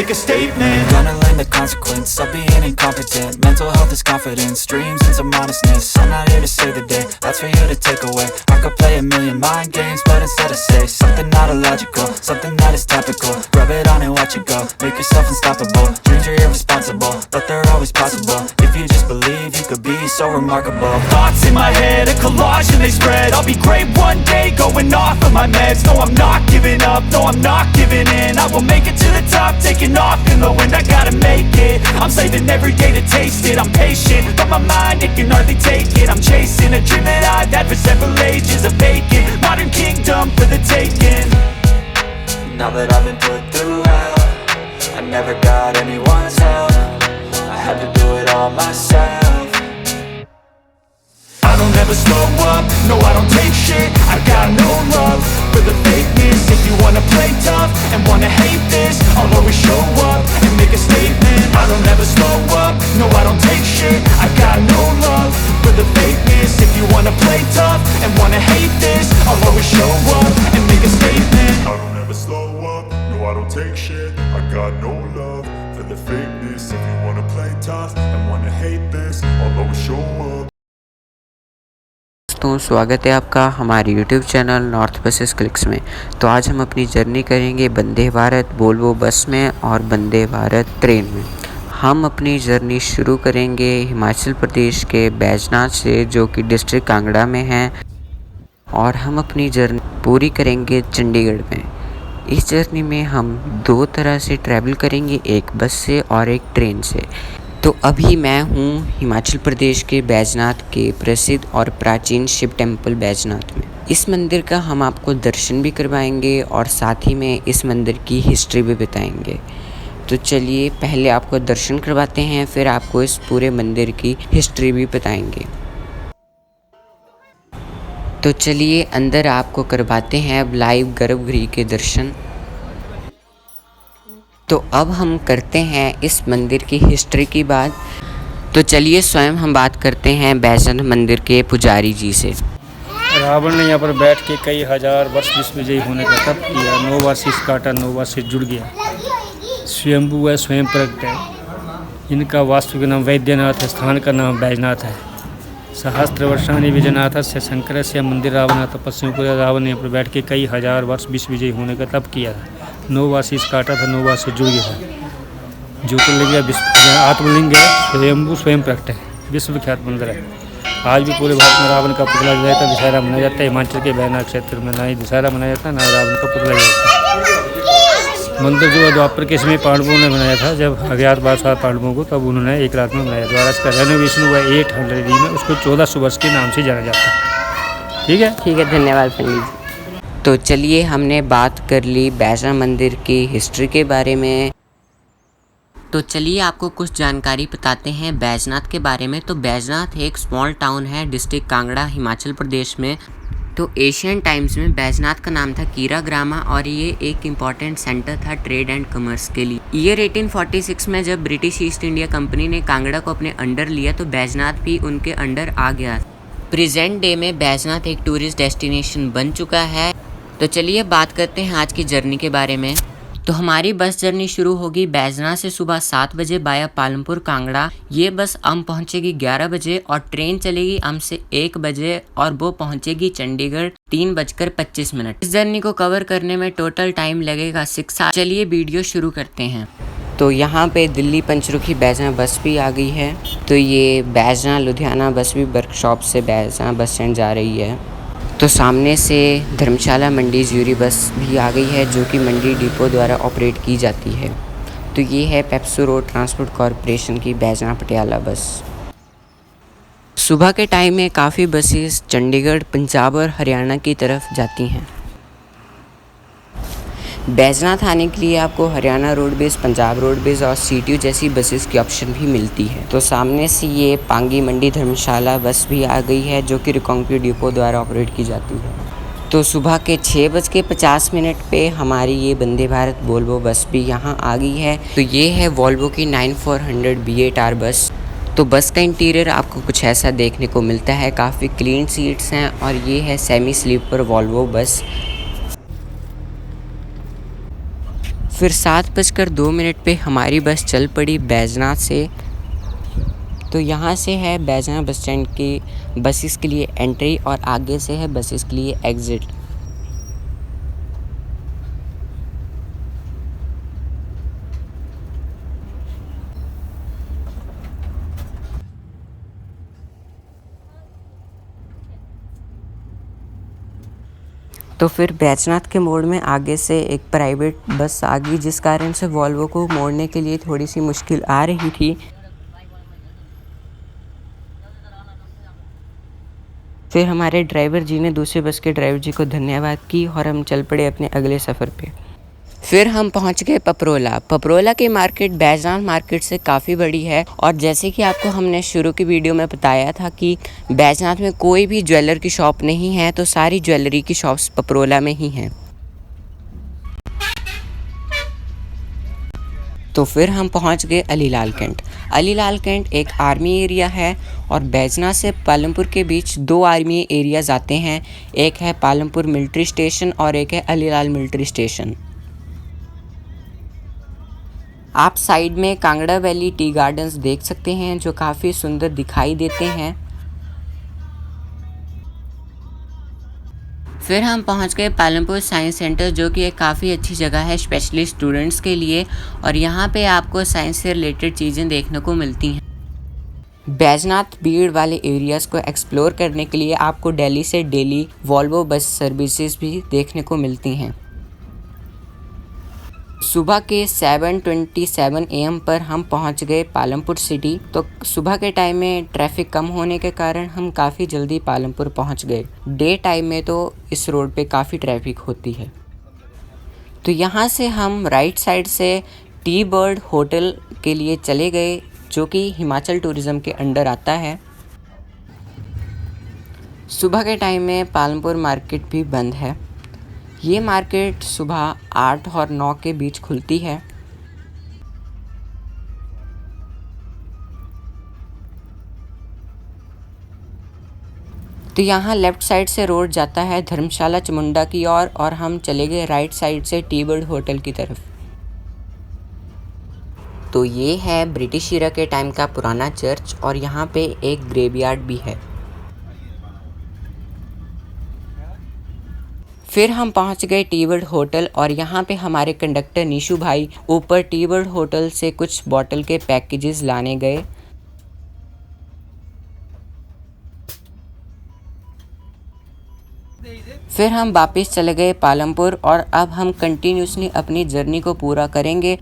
make a statement. Gonna learn the consequence of being incompetent. Mental health is confidence, dreams and some honestness. I'm not here to save the day, that's for you to take away. I could play a million mind games, but instead I say something not illogical, something that is topical. Rub it on and watch it go, make yourself unstoppable. Dreams are irresponsible, but they're always possible. If you just believe, you could be so remarkable. Thoughts in my head, a collage and they spread. I'll be great one day, going off of my meds. No, I'm not giving up, no, I'm not giving in. I will make it to the top, taking off in the wind. I gotta make it, I'm saving every day to taste it. I'm patient, but my mind, it can hardly take it. I'm chasing a dream that I've had for several ages. A vacant, modern kingdom for the taking. Now that I've been put through hell, I never got anyone's help. I had to do it all myself. I don't ever slow up, no I don't take shit. I got no love for the fakeness. If you wanna play tough and wanna hate this, I'll always show up and make a statement. I don't ever slow up, no I don't take shit. I got no love for the fakeness. If you wanna play tough and wanna hate this, I'll always show up and make a statement. I don't ever slow up, no I don't take shit. I got no love for the fakeness. If you wanna play tough and wanna hate this, I'll always show up. दोस्तों स्वागत है आपका हमारे YouTube channel north buses clicks में। तो आज हम अपनी जर्नी करेंगे वंदे भारत वोल्वो बस में और वंदे भारत ट्रेन में। हम अपनी जर्नी शुरू करेंगे हिमाचल प्रदेश के बैजनाथ से, जो कि डिस्ट्रिक्ट कांगड़ा में है, और हम अपनी जर्नी पूरी करेंगे चंडीगढ़ में। इस जर्नी में हम दो तरह से ट्रैवल करेंगे, एक बस से और एक ट्रेन से। तो अभी मैं हूँ हिमाचल प्रदेश के बैजनाथ के प्रसिद्ध और प्राचीन शिव टेम्पल बैजनाथ में। इस मंदिर का हम आपको दर्शन भी करवाएंगे और साथ ही में इस मंदिर की हिस्ट्री भी बताएंगे। तो चलिए पहले आपको दर्शन करवाते हैं, फिर आपको इस पूरे मंदिर की हिस्ट्री भी बताएंगे। तो चलिए अंदर आपको करवाते हैं लाइव गर्भगृह के दर्शन। तो अब हम करते हैं इस मंदिर की हिस्ट्री की बात। तो चलिए स्वयं हम बात करते हैं बैजनाथ मंदिर के पुजारी जी से। रावण ने यहाँ पर बैठ के कई हजार वर्ष विश्व विजयी होने का तप किया। 9 बार शीश काटा, 9 बार शीश जुड़ गया। स्वयंभू है, स्वयं प्रकट है। इनका वास्तविक नाम वैद्यनाथ है, स्थान का नाम बैजनाथ है। सहस्त्र वर्षाणि विजयनाथ से शंकर से मंदिर रावण तपस्या पूरा। रावण ने यहाँ पर बैठ के कई हजार वर्ष विश्व विजयी होने का तप किया था। 9 बार शीश काटा था, 9 बार से जुड़ गया था। ज्योतिर्लिंग आत्मलिंग है, स्वयंभू स्वयं प्रकट है, विश्व विख्यात मंदिर है। आज भी पूरे भारत में रावण का पुतला जलाया था, दशहरा मनाया जाता है। हिमाचल के बैजनाथ क्षेत्र में ना ही दशहरा मनाया जाता है, ना रावण का पुतला जलाया जाता है। मंदिर जो द्वापर के समय पांडवों ने बनाया था, जब अज्ञातवास हुआ पांडवों को, तब उन्होंने एक रात में बनाया। द्वारा इसका रेनोवेशन हुआ 800 में, उसको 14 सुवर्ष के नाम से जाना जाता है। ठीक है, धन्यवाद पंडित जी। तो चलिए हमने बात कर ली बैजनाथ मंदिर की हिस्ट्री के बारे में। तो चलिए आपको कुछ जानकारी बताते हैं बैजनाथ के बारे में। तो बैजनाथ एक स्मॉल टाउन है डिस्ट्रिक्ट कांगड़ा हिमाचल प्रदेश में। तो एशियन टाइम्स में बैजनाथ का नाम था कीरा ग्रामा और ये एक इम्पॉर्टेंट सेंटर था ट्रेड एंड कॉमर्स के लिए। ईयर 1846 में जब ब्रिटिश ईस्ट इंडिया कंपनी ने कांगड़ा को अपने अंडर लिया तो बैजनाथ भी उनके अंडर आ गया। प्रेजेंट डे में बैजनाथ एक टूरिस्ट डेस्टिनेशन बन चुका है। तो चलिए बात करते हैं आज की जर्नी के बारे में। तो हमारी बस जर्नी शुरू होगी बैजनाथ से सुबह 7 बजे बाया पालमपुर कांगड़ा। ये बस अम पहुंचेगी 11 बजे और ट्रेन चलेगी अम से 1 बजे और वो पहुंचेगी चंडीगढ़ 3:25। इस जर्नी को कवर करने में टोटल टाइम लगेगा 6 आवर्स। चलिए वीडियो शुरू करते हैं। तो यहाँ पे दिल्ली पंचरुखी बैजनाथ बस भी आ गई है। तो ये बैजनाथ लुधियाना बस भी वर्कशॉप से बैजनाथ बस स्टैंड जा रही है। तो सामने से धर्मशाला मंडी ज्यूरी बस भी आ गई है, जो कि मंडी डिपो द्वारा ऑपरेट की जाती है। तो ये है पेप्सू रोड ट्रांसपोर्ट कॉरपोरेशन की बैजनाथ पटियाला बस। सुबह के टाइम में काफ़ी बसेस चंडीगढ़, पंजाब और हरियाणा की तरफ जाती हैं। बैजनाथ आने के लिए आपको हरियाणा रोडवेज, पंजाब रोडवेज और सीटीयू जैसी बसेस की ऑप्शन भी मिलती है। तो सामने से ये पांगी मंडी धर्मशाला बस भी आ गई है, जो कि रिकांगपिओ डिपो द्वारा ऑपरेट की जाती है। तो सुबह के 6:50 पे हमारी ये वंदे भारत वोल्वो बस भी यहाँ आ गई है। तो ये है वोल्वो की 9400 B8R बस। तो बस का इंटीरियर आपको कुछ ऐसा देखने को मिलता है, काफ़ी क्लीन सीट्स हैं और ये है सेमी स्लीपर वोल्वो बस। फिर 7:02 पे हमारी बस चल पड़ी बैजनाथ से। तो यहाँ से है बैजनाथ बस स्टैंड की बसेस के लिए एंट्री और आगे से है बसेस के लिए एग्ज़िट। तो फिर बैजनाथ के मोड़ में आगे से एक प्राइवेट बस आ गई, जिस कारण से वॉल्वो को मोड़ने के लिए थोड़ी सी मुश्किल आ रही थी। फिर हमारे ड्राइवर जी ने दूसरे बस के ड्राइवर जी को धन्यवाद की और हम चल पड़े अपने अगले सफ़र पे। फिर हम पहुंच गए पपरोला। पपरोला की मार्केट बैजनाथ मार्केट से काफ़ी बड़ी है और जैसे कि आपको हमने शुरू की वीडियो में बताया था कि बैजनाथ में कोई भी ज्वेलर की शॉप नहीं है, तो सारी ज्वेलरी की शॉप्स पपरोला में ही हैं। तो फिर हम पहुंच गए अलीलाल कैंट। अलीलाल कैंट एक आर्मी एरिया है और बैजनाथ से पालमपुर के बीच 2 आर्मी एरियाज़ आते हैं। एक है पालमपुर मिलिट्री स्टेशन और एक है अलीलाल मिलिट्री स्टेशन। आप साइड में कांगड़ा वैली टी गार्डन्स देख सकते हैं जो काफ़ी सुंदर दिखाई देते हैं। फिर हम पहुंच गए पालमपुर साइंस सेंटर, जो कि एक काफ़ी अच्छी जगह है स्पेशली स्टूडेंट्स के लिए, और यहाँ पे आपको साइंस से रिलेटेड चीज़ें देखने को मिलती हैं। बैजनाथ भीड़ वाले एरियाज़ को एक्सप्लोर करने के लिए आपको दिल्ली से डेली वॉल्वो बस सर्विसेज भी देखने को मिलती हैं। सुबह के 7:27 AM पर हम पहुंच गए पालमपुर सिटी। तो सुबह के टाइम में ट्रैफिक कम होने के कारण हम काफ़ी जल्दी पालमपुर पहुंच गए। डे टाइम में तो इस रोड पे काफ़ी ट्रैफिक होती है। तो यहां से हम राइट साइड से टी बर्ड होटल के लिए चले गए, जो कि हिमाचल टूरिज़्म के अंडर आता है। सुबह के टाइम में पालमपुर मार्केट भी बंद है। ये मार्केट सुबह 8 और 9 के बीच खुलती है। तो यहाँ लेफ़्ट साइड से रोड जाता है धर्मशाला चामुंडा की ओर और हम चले गए राइट साइड से टी बर्ड होटल की तरफ। तो ये है ब्रिटिश ईरा के टाइम का पुराना चर्च और यहाँ पे एक ग्रेवयार्ड भी है। फिर हम पहुंच गए टी बर्ड होटल और यहाँ पे हमारे कंडक्टर निशु भाई ऊपर टी बर्ड होटल से कुछ बॉटल के पैकेजेस लाने गए। फिर हम वापस चले गए पालमपुर और अब हम कंटिन्यूसली अपनी जर्नी को पूरा करेंगे।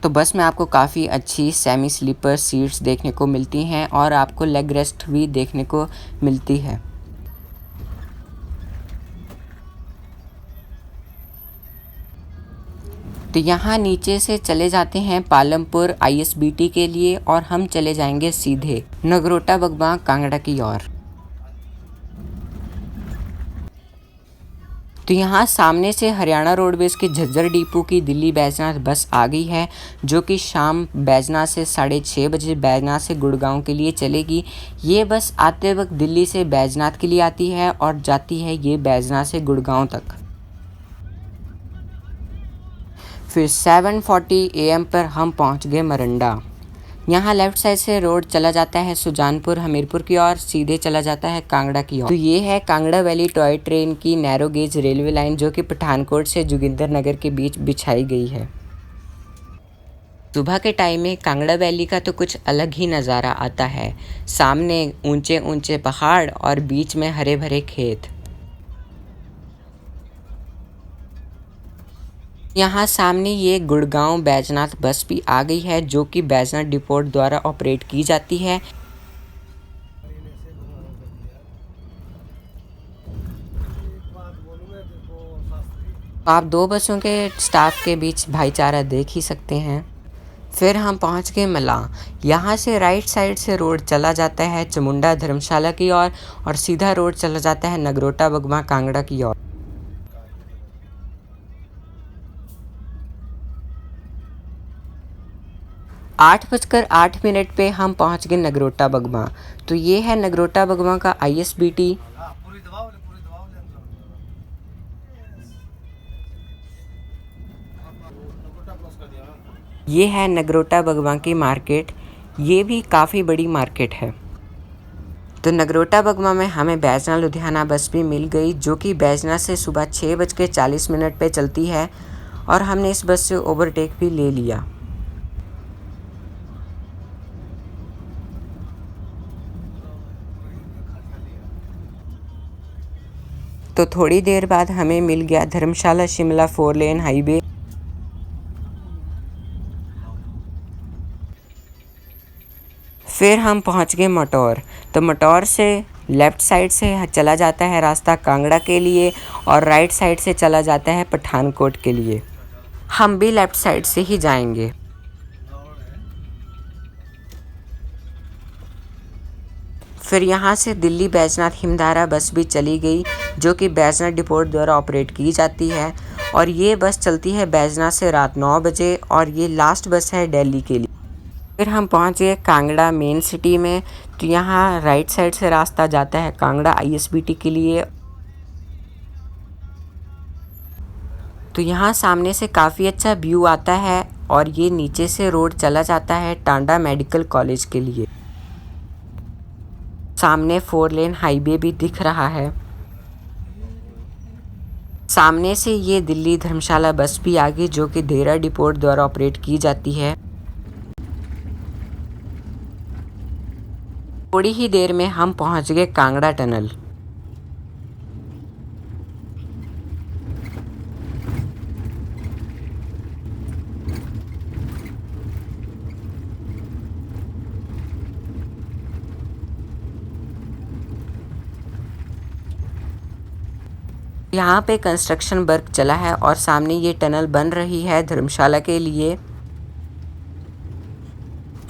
तो बस में आपको काफ़ी अच्छी सेमी स्लीपर सीट्स देखने को मिलती हैं और आपको लेग रेस्ट भी देखने को मिलती है। तो यहाँ नीचे से चले जाते हैं पालमपुर ISBT के लिए और हम चले जाएंगे सीधे नगरोटा बगवा कांगड़ा की ओर। तो यहाँ सामने से हरियाणा रोडवेज़ की झज्जर डिपो की दिल्ली बैजनाथ बस आ गई है, जो कि शाम बैजनाथ से 6:30 बजे बैजनाथ से गुड़गांव के लिए चलेगी। ये बस आते वक्त दिल्ली से बैजनाथ के लिए आती है और जाती है ये बैजनाथ से गुड़गांव तक। फिर 7:40 AM पर हम पहुंच गए मरंडा। यहाँ लेफ़्ट साइड से रोड चला जाता है सुजानपुर हमीरपुर की ओर, सीधे चला जाता है कांगड़ा की ओर। तो ये है कांगड़ा वैली टॉय ट्रेन की नैरो गेज रेलवे लाइन, जो कि पठानकोट से जोगिंदरनगर के बीच बिछाई गई है। सुबह के टाइम में कांगड़ा वैली का तो कुछ अलग ही नज़ारा आता है। सामने ऊंचे ऊंचे पहाड़ और बीच में हरे भरे खेत। यहाँ सामने ये गुड़गांव बैजनाथ बस भी आ गई है, जो कि बैजनाथ डिपोट द्वारा ऑपरेट की जाती है। आप 2 बसों के स्टाफ के बीच भाईचारा देख ही सकते हैं। फिर हम पहुंच गए मलाह। यहाँ से राइट साइड से रोड चला जाता है चामुंडा धर्मशाला की ओर और सीधा रोड चला जाता है नगरोटा बगवा कांगड़ा की ओर। 8:08 पे हम पहुंच गए नगरोटा बगवा। तो ये है नगरोटा बगवा का ISBT। ये है नगरोटा बगवा की मार्केट। ये भी काफ़ी बड़ी मार्केट है। तो नगरोटा बगवा में हमें बैजना लुधियाना बस भी मिल गई, जो कि बैजना से सुबह 6:40 पे चलती है और हमने इस बस से ओवरटेक भी ले लिया। तो थोड़ी देर बाद हमें मिल गया धर्मशाला शिमला 4 लेन हाईवे। फिर हम पहुंच गए मटौर। तो मटौर से लेफ़्ट साइड से चला जाता है रास्ता कांगड़ा के लिए और राइट साइड से चला जाता है पठानकोट के लिए। हम भी लेफ़्ट साइड से ही जाएंगे। फिर यहाँ से दिल्ली बैजनाथ हिमदारा बस भी चली गई, जो कि बैजनाथ डिपोट द्वारा ऑपरेट की जाती है और ये बस चलती है बैजनाथ से रात 9 बजे और ये लास्ट बस है दिल्ली के लिए। फिर हम पहुँच गए कांगड़ा मेन सिटी में। तो यहाँ राइट साइड से रास्ता जाता है कांगड़ा आईएसबीटी के लिए। तो यहाँ सामने से काफ़ी अच्छा व्यू आता है और ये नीचे से रोड चला जाता है टांडा मेडिकल कॉलेज के लिए। सामने 4 लेन हाईवे भी दिख रहा है। सामने से ये दिल्ली धर्मशाला बस भी आ गई, जो कि देरा डिपोट द्वारा ऑपरेट की जाती है। थोड़ी ही देर में हम पहुंच गए कांगड़ा टनल। यहाँ पे कंस्ट्रक्शन वर्क चला है और सामने ये टनल बन रही है धर्मशाला के लिए।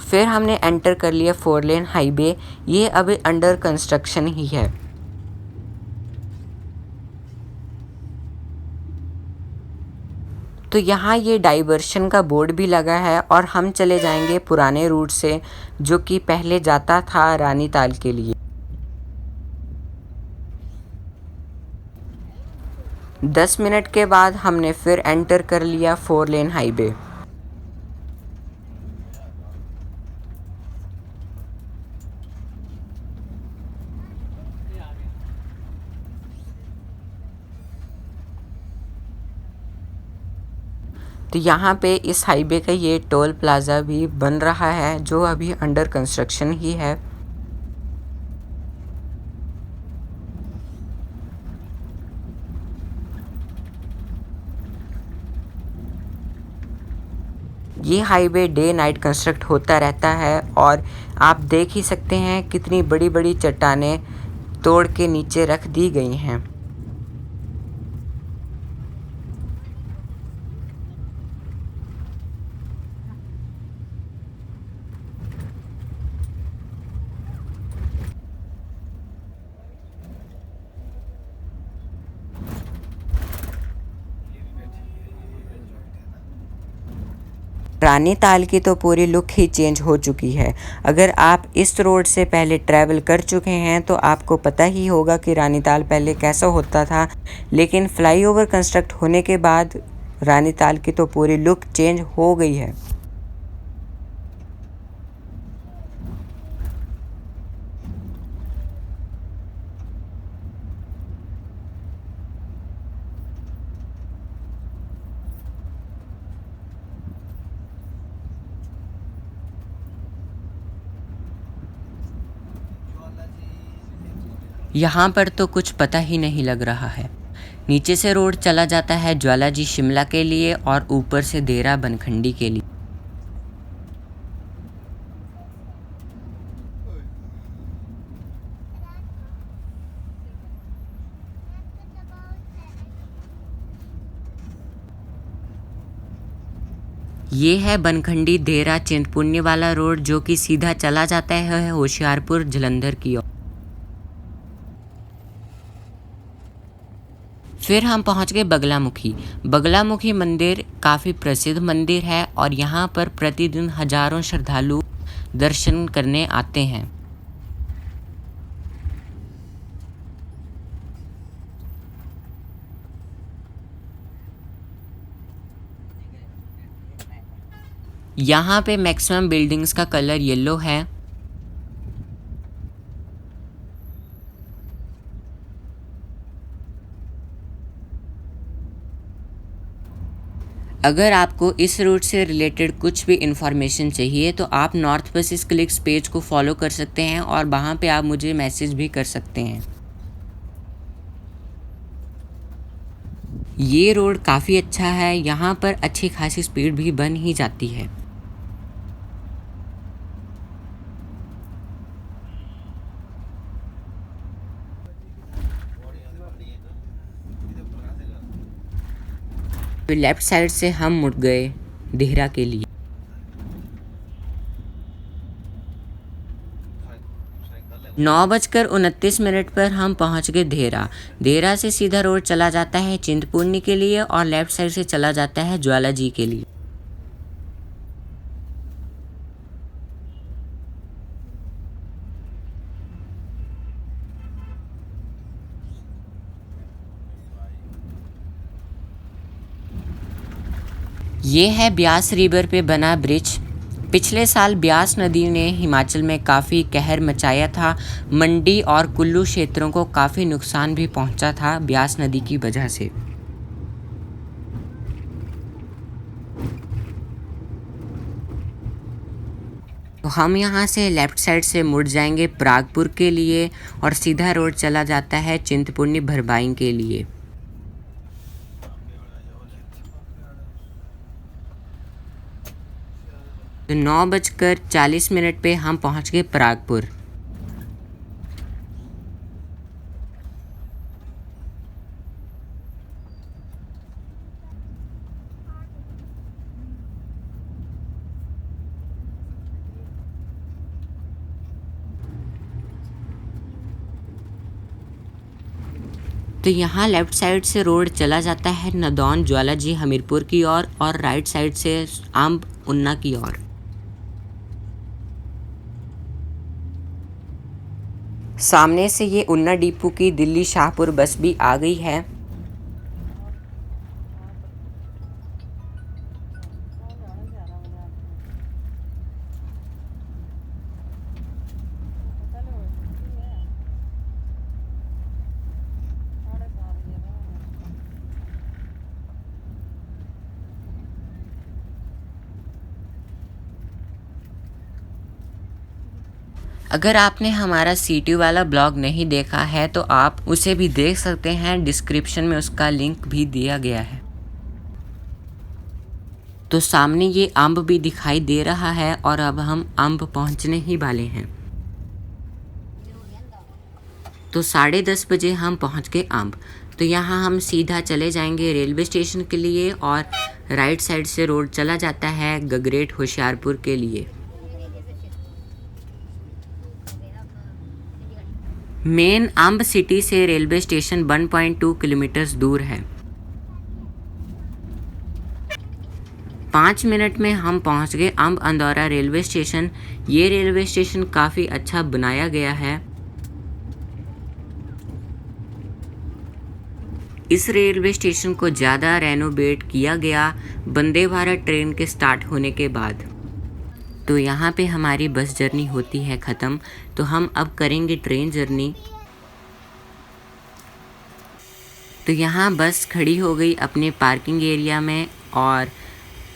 फिर हमने एंटर कर लिया 4 लेन हाईवे। ये अभी अंडर कंस्ट्रक्शन ही है। तो यहाँ ये डाइवर्शन का बोर्ड भी लगा है और हम चले जाएंगे पुराने रूट से, जो कि पहले जाता था रानीताल के लिए। 10 मिनट के बाद हमने फिर एंटर कर लिया 4 लेन हाईवे। तो यहाँ पे इस हाईवे का ये टोल प्लाज़ा भी बन रहा है, जो अभी अंडर कंस्ट्रक्शन ही है। ये हाईवे डे नाइट कंस्ट्रक्ट होता रहता है और आप देख ही सकते हैं कितनी बड़ी बड़ी चट्टानें तोड़ के नीचे रख दी गई हैं। रानीताल की तो पूरी लुक ही चेंज हो चुकी है। अगर आप इस रोड से पहले ट्रैवल कर चुके हैं तो आपको पता ही होगा कि रानीताल पहले कैसा होता था, लेकिन फ्लाईओवर कंस्ट्रक्ट होने के बाद रानीताल की तो पूरी लुक चेंज हो गई है। यहाँ पर तो कुछ पता ही नहीं लग रहा है। नीचे से रोड चला जाता है ज्वालाजी शिमला के लिए और ऊपर से देरा बनखंडी के लिए। ये है बनखंडी देरा चिंतपूर्णी वाला रोड, जो कि सीधा चला जाता है होशियारपुर जलंधर की ओर। फिर हम पहुंच गए बगलामुखी। बगलामुखी मंदिर काफ़ी प्रसिद्ध मंदिर है और यहाँ पर प्रतिदिन हजारों श्रद्धालु दर्शन करने आते हैं। यहाँ पे मैक्सिमम बिल्डिंग्स का कलर येलो है। अगर आपको इस रूट से रिलेटेड कुछ भी इंफॉर्मेशन चाहिए तो आप नॉर्थ बसेस क्लिक्स पेज को फॉलो कर सकते हैं और वहाँ पे आप मुझे मैसेज भी कर सकते हैं। ये रोड काफ़ी अच्छा है, यहाँ पर अच्छी खासी स्पीड भी बन ही जाती है। लेफ्ट साइड से हम मुड़ गए देहरा के लिए। नौ बजकर 29 मिनट पर हम पहुंच गए देहरा। देहरा से सीधा रोड चला जाता है चिंतपूर्णी के लिए और लेफ्ट साइड से चला जाता है ज्वाला जी के लिए। ये है ब्यास रिवर पे बना ब्रिज। पिछले साल ब्यास नदी ने हिमाचल में काफ़ी कहर मचाया था। मंडी और कुल्लू क्षेत्रों को काफ़ी नुकसान भी पहुंचा था ब्यास नदी की वजह से। तो हम यहाँ से लेफ़्ट साइड से मुड़ जाएंगे प्रागपुर के लिए और सीधा रोड चला जाता है चिंतपूर्णी भरवाई के लिए। तो 9:40 पे हम पहुंच गए प्रागपुर। तो यहाँ लेफ़्ट साइड से रोड चला जाता है नदौन ज्वाला जी हमीरपुर की ओर और राइट साइड से अंब उन्ना की ओर। सामने से ये उन्ना डिपो की दिल्ली शाहपुर बस भी आ गई है। अगर आपने हमारा सीटी वाला ब्लॉग नहीं देखा है तो आप उसे भी देख सकते हैं, डिस्क्रिप्शन में उसका लिंक भी दिया गया है। तो सामने ये अंब भी दिखाई दे रहा है और अब हम अंब पहुंचने ही वाले हैं। तो 10:30 बजे हम पहुंच गए अंब। तो यहाँ हम सीधा चले जाएंगे रेलवे स्टेशन के लिए और राइट साइड से रोड चला जाता है गगरेट होशियारपुर के लिए। मेन अंब सिटी से रेलवे स्टेशन 1.2 किलोमीटर दूर है। 5 मिनट में हम पहुंच गए अंब अंदौरा रेलवे स्टेशन। ये रेलवे स्टेशन काफ़ी अच्छा बनाया गया है। इस रेलवे स्टेशन को ज़्यादा रेनोवेट किया गया वंदे भारत ट्रेन के स्टार्ट होने के बाद। तो यहाँ पे हमारी बस जर्नी होती है ख़त्म। तो हम अब करेंगे ट्रेन जर्नी। तो यहाँ बस खड़ी हो गई अपने पार्किंग एरिया में और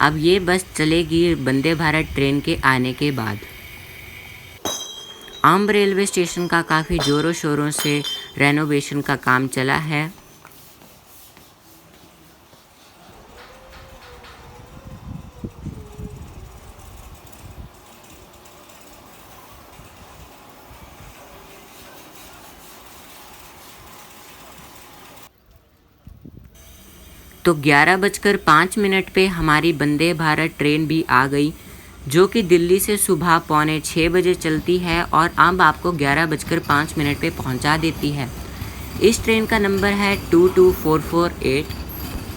अब ये बस चलेगी वंदे भारत ट्रेन के आने के बाद। अंब रेलवे स्टेशन का काफ़ी ज़ोरों शोरों से रेनोवेशन का काम चला है। तो 11:05 पे हमारी वंदे भारत ट्रेन भी आ गई, जो कि दिल्ली से सुबह 5:45 बजे चलती है और अब आपको 11:05 पे पहुंचा देती है। इस ट्रेन का नंबर है 22448।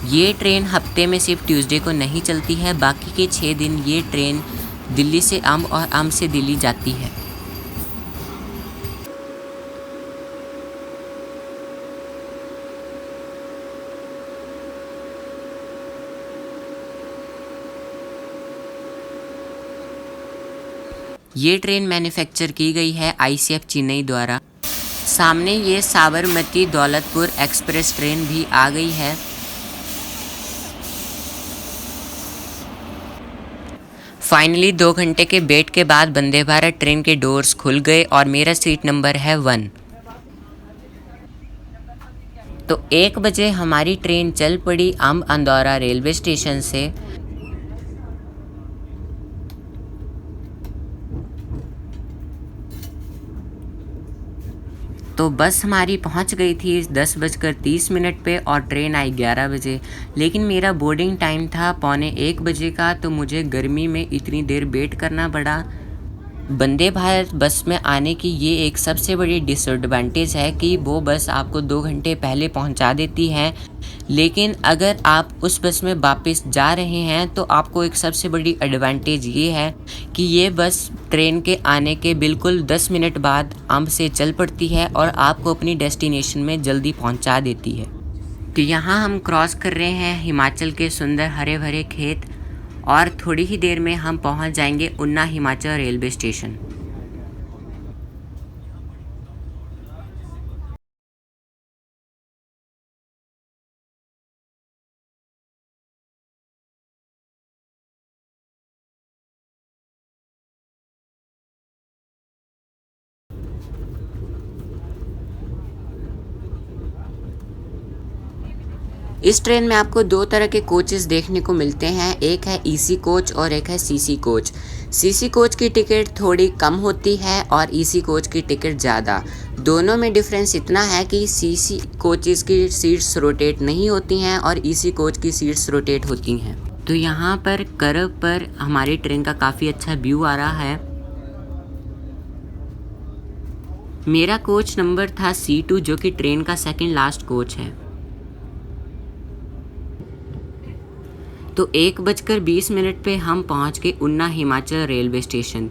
ये ट्रेन हफ्ते में सिर्फ ट्यूसडे को नहीं चलती है, बाकी के 6 दिन ये ट्रेन दिल्ली से अंब और अंब से दिल्ली जाती है। ये ट्रेन मैन्युफैक्चर की गई है ICF चेन्नई द्वारा। सामने ये साबरमती दौलतपुर एक्सप्रेस ट्रेन भी आ गई है। फाइनली 2 घंटे के वेट के बाद वंदे भारत ट्रेन के डोर्स खुल गए और मेरा सीट नंबर है 1। तो 1 बजे हमारी ट्रेन चल पड़ी अंब अंदौरा रेलवे स्टेशन से। तो बस हमारी पहुंच गई थी 10:30 पे और ट्रेन आई 11 बजे। लेकिन मेरा बोर्डिंग टाइम था 12:45 बजे का, तो मुझे गर्मी में इतनी देर वेट करना पड़ा। वंदे भारत बस में आने की ये एक सबसे बड़ी डिसएडवांटेज है कि वो बस आपको 2 घंटे पहले पहुंचा देती है। लेकिन अगर आप उस बस में वापस जा रहे हैं तो आपको एक सबसे बड़ी एडवांटेज ये है कि ये बस ट्रेन के आने के बिल्कुल 10 मिनट बाद अंब से चल पड़ती है और आपको अपनी डेस्टिनेशन में जल्दी पहुंचा देती है। तो यहाँ हम क्रॉस कर रहे हैं हिमाचल के सुंदर हरे भरे खेत और थोड़ी ही देर में हम पहुंच जाएंगे ऊना हिमाचल रेलवे स्टेशन। इस ट्रेन में आपको 2 तरह के कोचेस देखने को मिलते हैं, एक है EC कोच और एक है CC कोच। CC कोच की टिकट थोड़ी कम होती है और EC कोच की टिकट ज़्यादा। दोनों में डिफरेंस इतना है कि CC कोचेस की सीट्स रोटेट नहीं होती हैं और EC कोच की सीट्स रोटेट होती हैं। तो यहाँ पर कर्व पर हमारी ट्रेन का काफ़ी अच्छा व्यू आ रहा है। मेरा कोच नंबर था C2 जो कि ट्रेन का सेकंड लास्ट कोच है। तो 1:20 पे हम पहुंच गए ऊना हिमाचल रेलवे स्टेशन।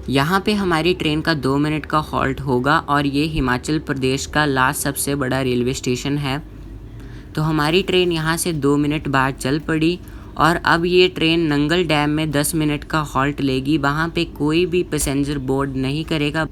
यहाँ पे हमारी ट्रेन का 2 मिनट का हॉल्ट होगा और ये हिमाचल प्रदेश का लास्ट सबसे बड़ा रेलवे स्टेशन है। तो हमारी ट्रेन यहाँ से 2 मिनट बाद चल पड़ी और अब ये ट्रेन नंगल डैम में 10 मिनट का हॉल्ट लेगी। वहाँ पे कोई भी पैसेंजर बोर्ड नहीं करेगा।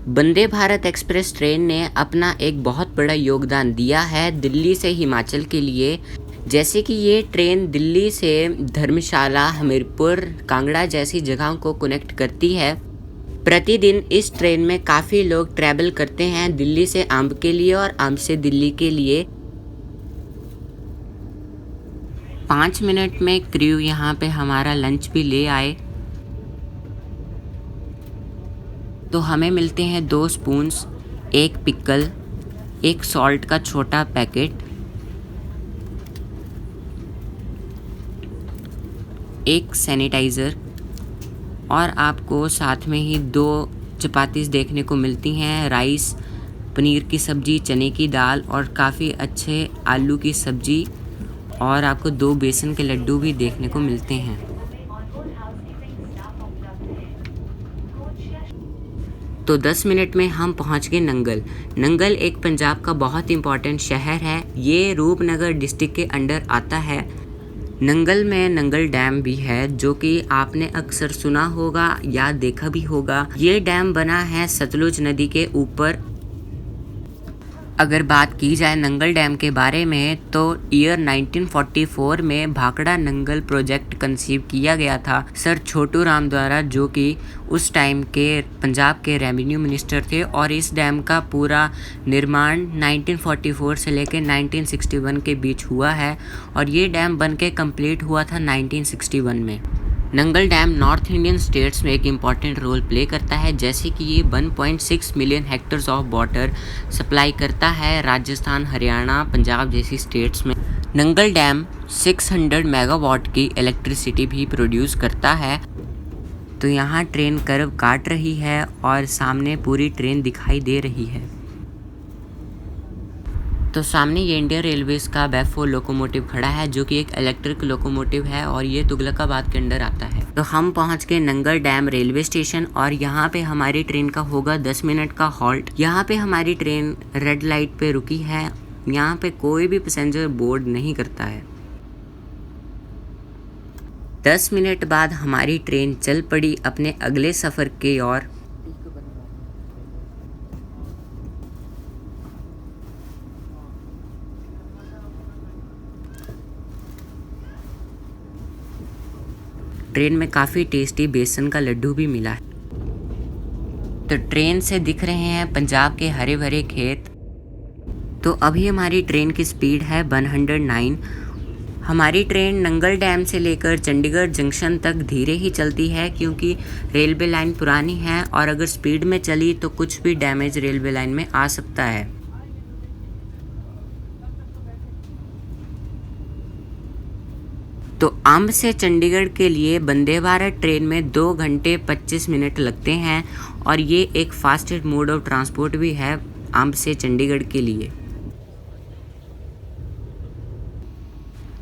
वंदे भारत एक्सप्रेस ट्रेन ने अपना एक बहुत बड़ा योगदान दिया है दिल्ली से हिमाचल के लिए। जैसे कि ये ट्रेन दिल्ली से धर्मशाला, हमीरपुर, कांगड़ा जैसी जगहों को कनेक्ट करती है। प्रतिदिन इस ट्रेन में काफ़ी लोग ट्रैवल करते हैं दिल्ली से अंब के लिए और अंब से दिल्ली के लिए। 5 मिनट में क्रू यहाँ पे हमारा लंच भी ले आए। तो हमें मिलते हैं 2 स्पून्स, 1 पिकल, 1 सॉल्ट का छोटा पैकेट, 1 सैनिटाइज़र और आपको साथ में ही 2 चपातीस देखने को मिलती हैं, राइस, पनीर की सब्ज़ी, चने की दाल और काफ़ी अच्छे आलू की सब्ज़ी और आपको 2 बेसन के लड्डू भी देखने को मिलते हैं। तो 10 मिनट में हम पहुंच गए नंगल। नंगल एक पंजाब का बहुत इम्पॉर्टेंट शहर है। ये रूपनगर डिस्ट्रिक्ट के अंडर आता है। नंगल में नंगल डैम भी है जो कि आपने अक्सर सुना होगा या देखा भी होगा। ये डैम बना है सतलुज नदी के ऊपर। अगर बात की जाए नंगल डैम के बारे में तो ईयर 1944 में भाखड़ा नंगल प्रोजेक्ट कंसीव किया गया था सर छोटू राम द्वारा, जो कि उस टाइम के पंजाब के रेवेन्यू मिनिस्टर थे। और इस डैम का पूरा निर्माण 1944 से लेकर 1961 के बीच हुआ है और ये डैम बनके कंप्लीट हुआ था 1961 में। Nangal dam north Indian states में एक इम्पॉर्टेंट रोल प्ले करता है, जैसे कि ये 1.6 million hectares of water supply करता है राजस्थान, हरियाणा, पंजाब जैसी स्टेट्स में। नंगल डैम 600 मेगावाट की इलेक्ट्रिसिटी भी प्रोड्यूस करता है। तो यहाँ ट्रेन कर्व काट रही है और सामने पूरी ट्रेन दिखाई दे रही है। तो सामने ये इंडियन रेलवेज का बैफ4 लोकोमोटिव खड़ा है जो कि एक इलेक्ट्रिक लोकोमोटिव है और ये तुगलकाबाद के अंडर आता है। तो हम पहुंच गए नंगल डैम रेलवे स्टेशन और यहाँ पे हमारी ट्रेन का होगा 10 मिनट का हॉल्ट। यहाँ पे हमारी ट्रेन रेड लाइट पे रुकी है। यहाँ पे कोई भी पैसेंजर बोर्ड नहीं करता है। 10 मिनट बाद हमारी ट्रेन चल पड़ी अपने अगले सफ़र की ओर। ट्रेन में काफ़ी टेस्टी बेसन का लड्डू भी मिला है। तो ट्रेन से दिख रहे हैं पंजाब के हरे भरे खेत। तो अभी हमारी ट्रेन की स्पीड है 109। हमारी ट्रेन नंगल डैम से लेकर चंडीगढ़ जंक्शन तक धीरे ही चलती है क्योंकि रेलवे लाइन पुरानी है और अगर स्पीड में चली तो कुछ भी डैमेज रेलवे लाइन में आ सकता है। तो अम्ब से चंडीगढ़ के लिए वंदे भारत ट्रेन में 2 घंटे 25 मिनट लगते हैं और ये एक फास्टेस्ट मोड ऑफ ट्रांसपोर्ट भी है अम्ब से चंडीगढ़ के लिए।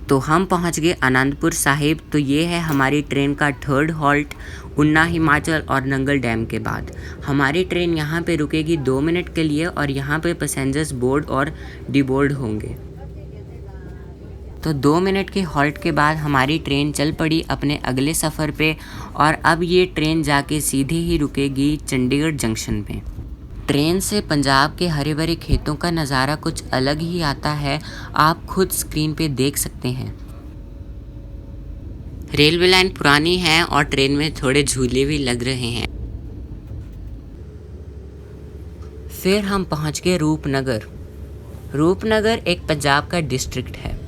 तो हम पहुंच गए आनंदपुर साहिब। तो ये है हमारी ट्रेन का 3rd हॉल्ट उन्ना हिमाचल और नंगल डैम के बाद। हमारी ट्रेन यहाँ पे रुकेगी 2 मिनट के लिए और यहाँ पे पैसेंजर्स बोर्ड और डिबोर्ड होंगे। तो 2 मिनट के हॉल्ट के बाद हमारी ट्रेन चल पड़ी अपने अगले सफ़र पे और अब ये ट्रेन जाके सीधे ही रुकेगी चंडीगढ़ जंक्शन पे। ट्रेन से पंजाब के हरे भरे खेतों का नज़ारा कुछ अलग ही आता है, आप खुद स्क्रीन पे देख सकते हैं। रेलवे लाइन पुरानी है और ट्रेन में थोड़े झूले भी लग रहे हैं। फिर हम पहुंच गए रूपनगर। रूपनगर एक पंजाब का डिस्ट्रिक्ट है।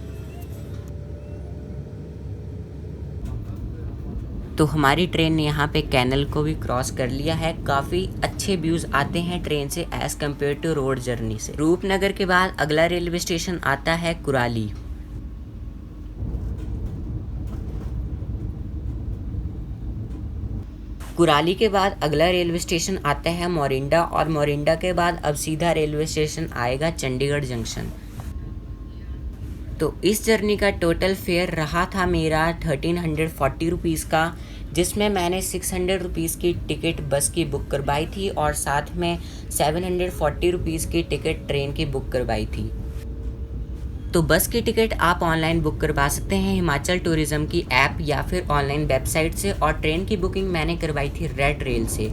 तो हमारी ट्रेन ने यहाँ पे कैनल को भी क्रॉस कर लिया है। काफ़ी अच्छे व्यूज़ आते हैं ट्रेन से as compared to road journey से। रूपनगर के बाद अगला रेलवे स्टेशन आता है कुराली। कुराली के बाद अगला रेलवे स्टेशन आता है मोरिंडा और मोरिंडा के बाद अब सीधा रेलवे स्टेशन आएगा चंडीगढ़ जंक्शन। तो इस जर्नी का टोटल फेयर रहा था मेरा 1340 रुपीज़ का, जिसमें मैंने 600 रुपीज़ की टिकट बस की बुक करवाई थी और साथ में 740 रुपीज़ की टिकट ट्रेन की बुक करवाई थी। तो बस की टिकट आप ऑनलाइन बुक करवा सकते हैं हिमाचल टूरिज़्म की ऐप या फिर ऑनलाइन वेबसाइट से, और ट्रेन की बुकिंग मैंने करवाई थी रेड रेल से।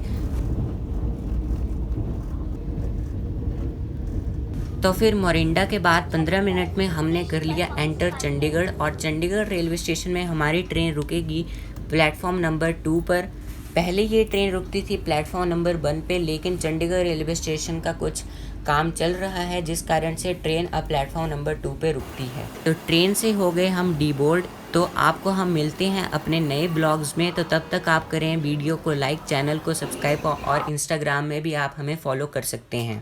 तो फिर मोरिंडा के बाद 15 मिनट में हमने कर लिया एंटर चंडीगढ़ और चंडीगढ़ रेलवे स्टेशन में हमारी ट्रेन रुकेगी प्लेटफॉर्म नंबर 2 पर। पहले ये ट्रेन रुकती थी प्लेटफॉर्म नंबर 1 पे, लेकिन चंडीगढ़ रेलवे स्टेशन का कुछ काम चल रहा है जिस कारण से ट्रेन अब प्लेटफॉर्म नंबर 2 पे रुकती है। तो ट्रेन से हो गए हम डीबोर्ड। तो आपको हम मिलते हैं अपने नए ब्लॉग्स में। तो तब तक आप करें वीडियो को लाइक, चैनल को सब्सक्राइब और इंस्टाग्राम में भी आप हमें फॉलो कर सकते हैं।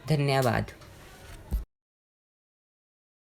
धन्यवाद।